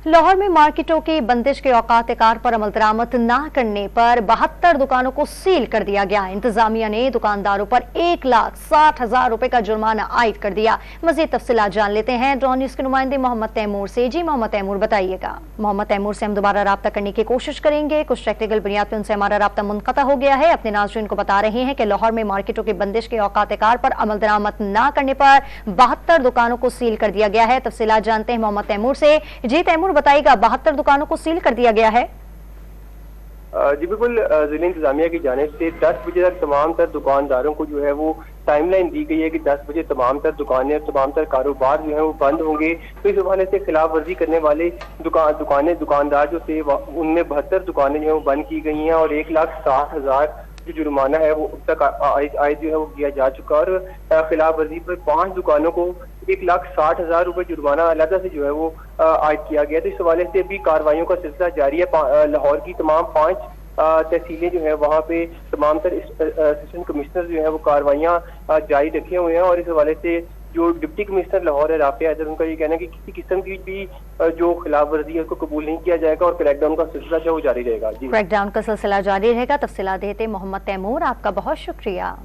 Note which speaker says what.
Speaker 1: लाहौर में मार्केटों की बंदिश के औकात कार पर अमल दरामद न करने पर 72 दुकानों को सील कर दिया गया। इंतजामिया ने दुकानदारों पर 1,60,000 रुपए का जुर्माना आयद कर दिया। मजीद तफसीलात जान लेते हैं ड्रोन न्यूज के नुमाइंदे मोहम्मद तैमूर से। जी मोहम्मद तैमूर, बताइएगा। मोहम्मद तैमूर से हम दोबारा राब्ता करने की कोशिश करेंगे, कुछ टेक्निकल बुनियाद पर उनसे हमारा राब्ता मुनक़ता हो गया है। अपने नाज़रीन को बता रहे हैं कि लाहौर में मार्केटों की बंदिश के औकात कार पर अमल दरामद न करने पर 72 दुकानों को सील कर दिया गया है। तफसीलात जानते हैं मोहम्मद तैमूर से। जी तैमूर, बताइएगा, 72 दुकानों को सील कर दिया गया है।
Speaker 2: जी बिल्कुल, जिला इंतजामिया की जानिब से 10 बजे तक तमाम तर दुकानदारों को जो है वो टाइमलाइन दी गई है कि 10 बजे तमाम तर दुकानें और तमाम तर कारोबार जो है वो बंद होंगे। तो इस हवाले से खिलाफ वर्जी करने वाले दुकानदार जो थे उनमें 72 दुकानें जो है वो बंद की गई हैं और 1,60,000 जो जुर्माना है वो अब तक आयद जो है वो किया जा चुका। और खिलाफ वर्जी पर 5 दुकानों को 1,60,000 रुपए जुर्माना अलग से जो है वो आयद किया गया। तो इस हवाले से भी कार्रवाइयों का सिलसिला जारी है। लाहौर की तमाम 5 तहसीलें जो है वहाँ पे तमाम तर असिस्टेंट कमिश्नर जो है वो कार्रवाइयाँ जारी रखे हुए हैं। और इस हवाले से जो डिप्टी कमिश्नर लाहौर है राफिया हैदर, उनका ये कहना है कि किसी किस्म की भी जो खिलाफ वर्जी है उसको कबूल नहीं किया जाएगा और क्रैकडाउन का सिलसिला जो वो जारी रहेगा। जी,
Speaker 1: क्रैकडाउन का सिलसिला जारी रहेगा। तफसीलात देते मोहम्मद तैमूर, आपका बहुत शुक्रिया।